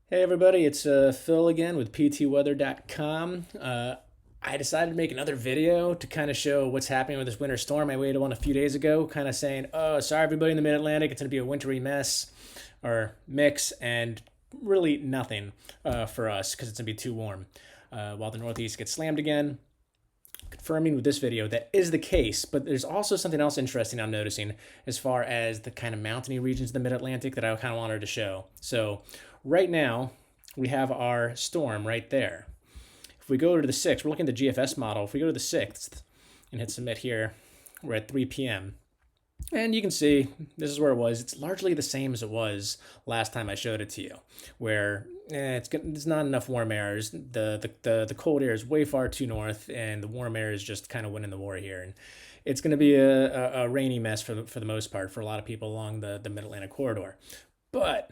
Hey everybody, it's Phil again with ptweather.com. I decided to make another video to kind of show what's happening with this winter storm. I waited one a few days ago, kind of saying, oh, sorry everybody in the mid-Atlantic, it's going to be a wintry mess or mix, and really nothing for us because it's going to be too warm. While the Northeast gets slammed again, confirming with this video that is the case, but there's also something else interesting I'm noticing as far as the kind of mountainy regions of the mid-Atlantic that I kind of wanted to show. So right now we have our storm right there. If we go to the 6th, we're looking at the GFS model. If we go to the 6th and hit submit here, we're at 3 p.m. And you can see this is where it was. It's largely the same as it was last time I showed it to you, where it's not enough warm air. The cold air is way far too north, and the warm air is just kind of winning the war here. And it's going to be a rainy mess for the most part for a lot of people along the Mid-Atlantic corridor. But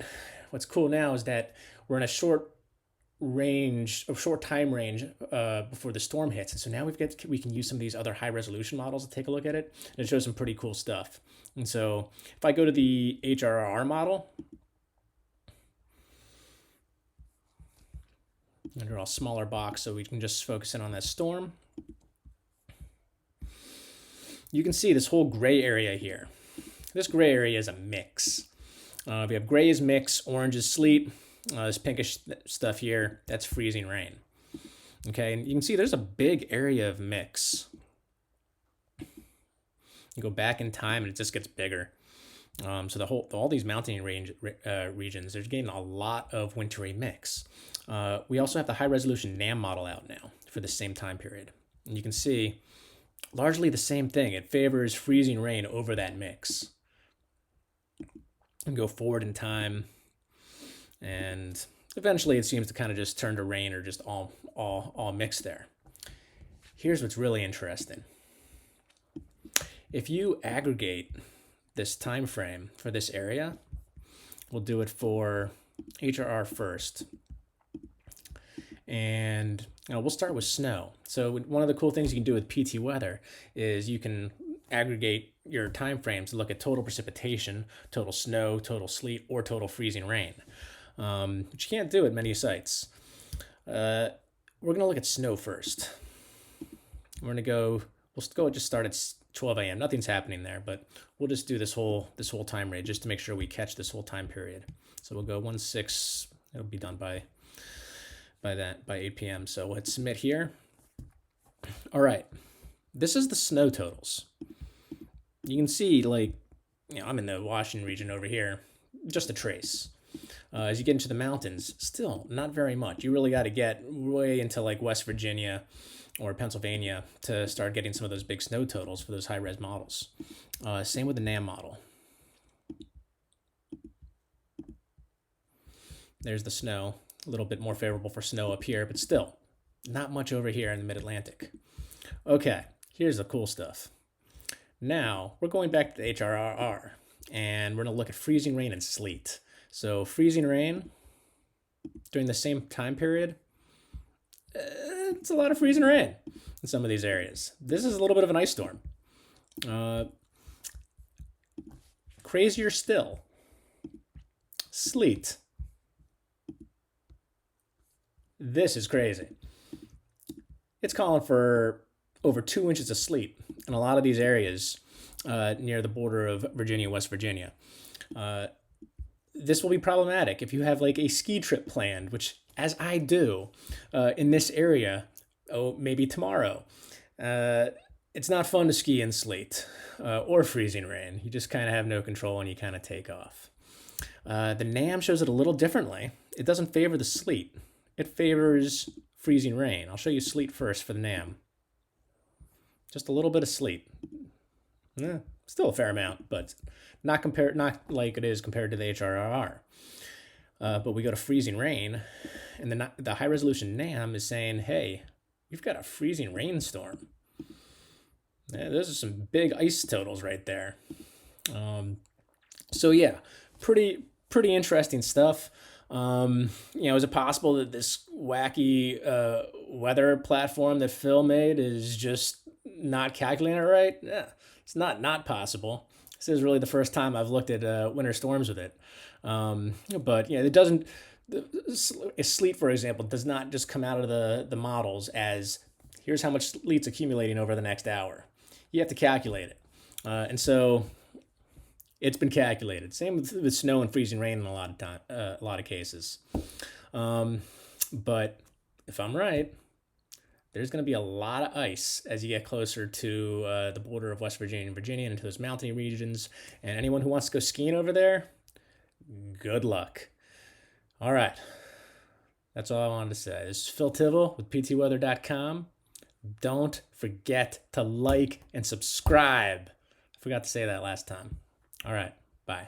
what's cool now is that we're in a short time range before the storm hits. And so now we can use some of these other high resolution models to take a look at it, and it shows some pretty cool stuff. And so if I go to the HRR model, under a smaller box so we can just focus in on that storm, you can see this whole gray area here. This gray area is a mix. We have gray is mix, orange is sleet, this pinkish stuff here, that's freezing rain. Okay, and you can see there's a big area of mix. You go back in time and it just gets bigger. So all these mountain regions, they're getting a lot of wintry mix. We also have the high resolution NAM model out now for the same time period. And you can see largely the same thing. It favors freezing rain over that mix. And go forward in time, and eventually it seems to kind of just turn to rain or just all mixed there. Here's what's really interesting. If you aggregate this time frame for this area, we'll do it for HRR first. And we'll start with snow. So one of the cool things you can do with PT weather is you can aggregate your time frames to look at total precipitation, total snow, total sleet, or total freezing rain, which you can't do at many sites. We're going to look at snow first. We'll just start at 12 a.m. Nothing's happening there, but we'll just do this whole time range just to make sure we catch this whole time period. So we'll go 1-6. It'll be done by 8 p.m. So let's submit here. All right, this is the snow totals. You can see, I'm in the Washington region over here, just a trace. As you get into the mountains, still not very much. You really got to get way into West Virginia or Pennsylvania to start getting some of those big snow totals for those high-res models. Same with the NAM model. There's the snow. A little bit more favorable for snow up here, but still not much over here in the mid-Atlantic. Okay, here's the cool stuff. Now we're going back to the HRR, and we're going to look at freezing rain and sleet. So freezing rain during the same time period, it's a lot of freezing rain in some of these areas. This is a little bit of an ice storm. Crazier still, sleet. This is crazy. It's calling for over 2 inches of sleet in a lot of these areas near the border of Virginia, West Virginia. This will be problematic if you have a ski trip planned, which, as I do, in this area, maybe tomorrow. It's not fun to ski in sleet or freezing rain. You just kind of have no control and you kind of take off. The NAM shows it a little differently. It doesn't favor the sleet. It favors freezing rain. I'll show you sleet first for the NAM. Just a little bit of sleet. Still a fair amount, but not like it is compared to the HRR. But we go to freezing rain, and the high resolution NAM is saying, hey, we've got a freezing rainstorm. Yeah, those are some big ice totals right there. So yeah, pretty interesting stuff. Is it possible that this wacky weather platform that Phil made is just not calculating it right? Yeah, it's not possible. This is really the first time I've looked at winter storms with it. But yeah, it doesn't sleet, for example, does not just come out of the models as here's how much sleet's accumulating over the next hour. You have to calculate it. And so it's been calculated. Same with snow and freezing rain in a lot of cases. But if I'm right, there's going to be a lot of ice as you get closer to the border of West Virginia and Virginia and into those mountainy regions. And anyone who wants to go skiing over there, good luck. All right. That's all I wanted to say. This is Phil Tivell with ptweather.com. Don't forget to like and subscribe. I forgot to say that last time. All right. Bye.